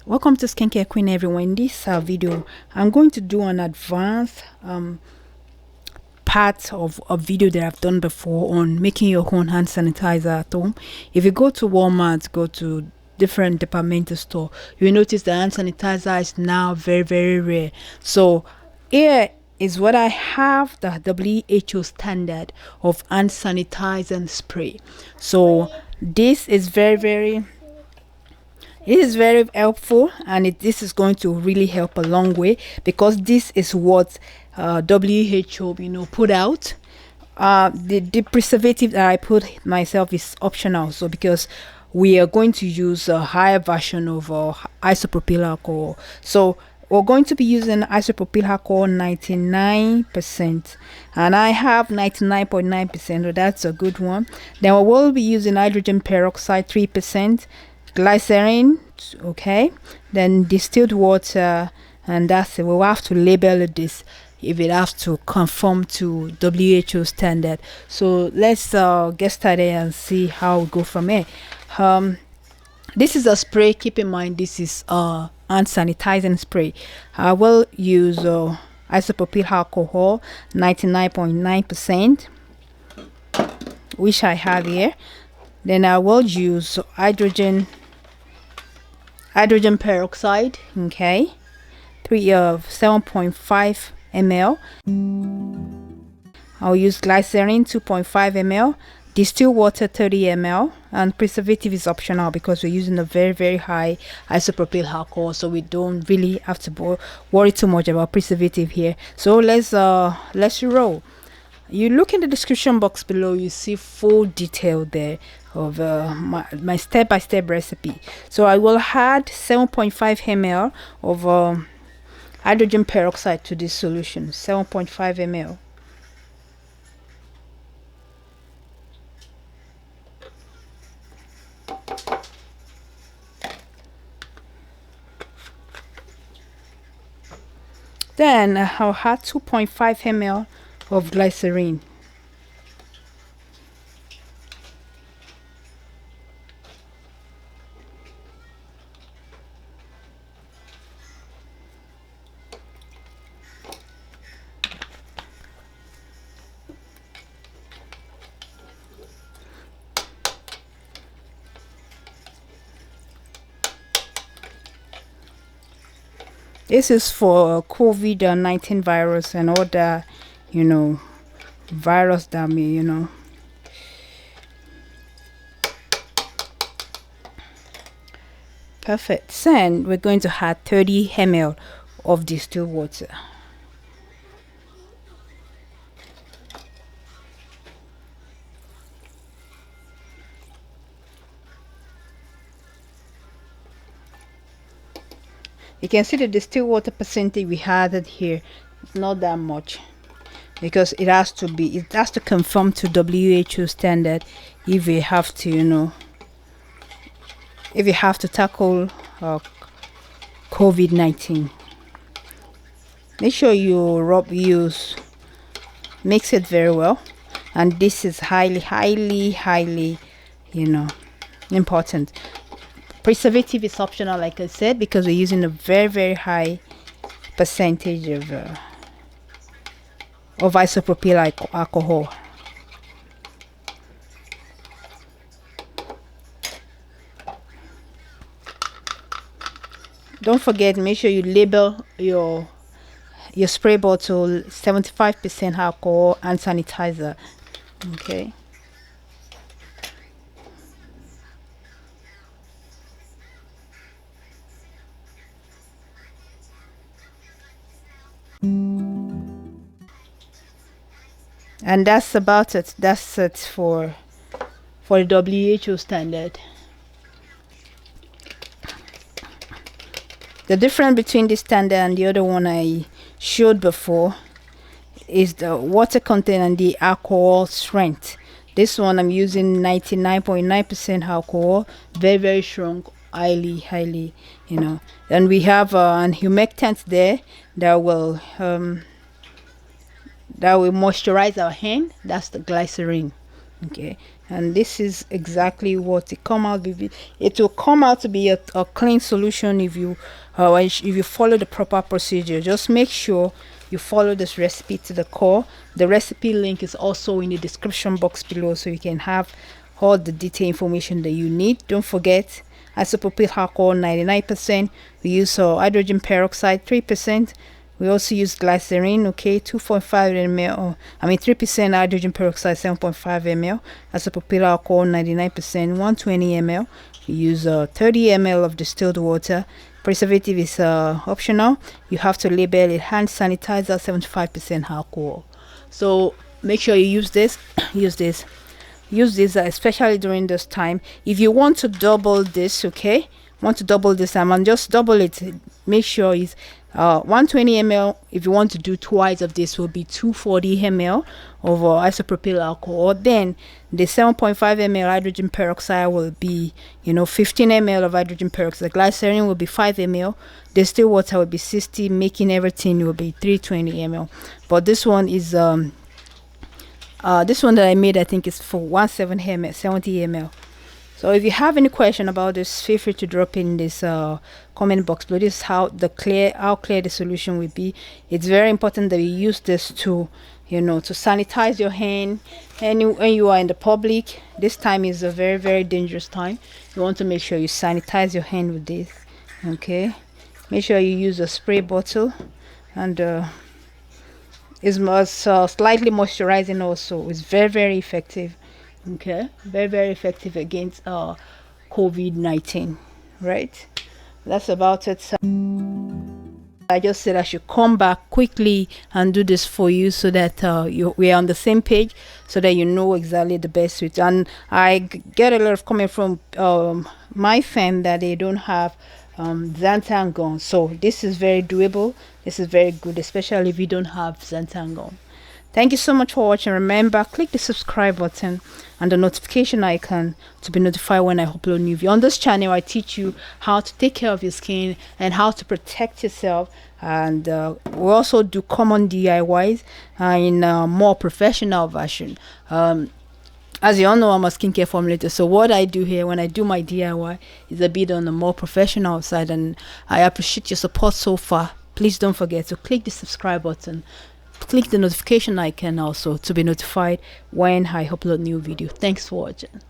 Welcome to Skincare Queen, everyone. In this video, I'm going to do an advanced part of a video that I've done before on making your own hand sanitizer at home. If you go to Walmart, go to different departmental store, you'll notice the hand sanitizer is now very rare. So here is what I have, the WHO standard of hand sanitizing spray. So this is very helpful, and this is going to really help a long way, because this is what WHO put out. The preservative that I put myself is optional, so because we are going to use a higher version of isopropyl alcohol, so we're going to be using isopropyl alcohol 99%, and I have 99.9%, so that's a good one. Then we will be using hydrogen peroxide 3%, glycerin, okay, then distilled water, and that's it. We'll have to label this if it has to conform to WHO standard. So let's get started and see how we go from here. This is a spray. Keep in mind, this is hand sanitizing spray. I will use isopropyl alcohol 99.9%, which I have here. Then I will use hydrogen peroxide, okay, 7.5 ml. I'll use glycerin 2.5 ml, distilled water 30 ml, and preservative is optional because we're using a very high isopropyl alcohol, so we don't really have to worry too much about preservative here. So let's roll. You look in the description box below, you see full detail there of my step-by-step recipe. So I will add 7.5 ml of hydrogen peroxide to this solution. 7.5 ml. Then I'll add 2.5 ml of glycerin. This is for COVID-19 virus and other, virus that may, Perfect. Then we're going to add 30 ml of distilled water. You can see the distilled water percentage we added here. It's not that much, because it has to conform to WHO standard if you have to, if you have to tackle COVID-19. Make sure you mix it very well, and this is highly important. Preservative is optional, like I said, because we're using a very high percentage of isopropyl alcohol. Don't forget, make sure you label your spray bottle 75% alcohol and sanitizer, okay. And that's about it. That's it for the WHO standard. The difference between this standard and the other one I showed before is the water content and the alcohol strength. This one I'm using 99.9% alcohol, very strong, highly, and we have an humectant there that will moisturize our hand. That's the glycerin, okay. and this is exactly what it come out with. It will come out to be a clean solution if you if you follow the proper procedure. Just make sure you follow this recipe to the core. The recipe link is also in the description box below, so you can have all the detailed information that you need. Don't forget isopropyl alcohol 99%. We use hydrogen peroxide 3%. We also use glycerin, okay, 2.5 ml, 3% hydrogen peroxide, 7.5 ml. Isopropyl alcohol 99%, 120 ml. We use 30 ml of distilled water. Preservative is optional. You have to label it hand sanitizer 75% alcohol. So make sure you use this. use this especially during this time. If you want to double this, okay, want to double this and just double it, make sure it's 120 ml. If you want to do twice of this, will be 240 ml of isopropyl alcohol. Then the 7.5 ml hydrogen peroxide will be 15 ml of hydrogen peroxide. Glycerin will be 5 ml. Distilled water will be 60, making everything will be 320 ml. But this one is this one that I made, I think, is for 70 ml. So if you have any question about this, feel free to drop in this comment box below. This is how clear the solution will be. It's very important that you use this to to sanitize your hand. And when you are in the public, this time is a very, very dangerous time. You want to make sure you sanitize your hand with this. Okay, make sure you use a spray bottle, and it's slightly moisturizing also. It's very, very effective. Okay, very, very effective against COVID-19, right? That's about it. So I just said I should come back quickly and do this for you, so that we are on the same page, so that you know exactly the best way. And I get a lot of comment from my fan that they don't have xanthan gum. So this is very doable. This is very good, especially if you don't have xanthan gum. Thank you so much for watching. Remember, click the subscribe button and the notification icon to be notified when I upload new videos. On this channel, I teach you how to take care of your skin and how to protect yourself. And we also do common DIYs in a more professional version. As you all know, I'm a skincare formulator. So what I do here when I do my DIY is a bit on the more professional side. And I appreciate your support so far. Please don't forget to click the subscribe button. Click the notification icon also to be notified when I upload new video. Thanks for watching.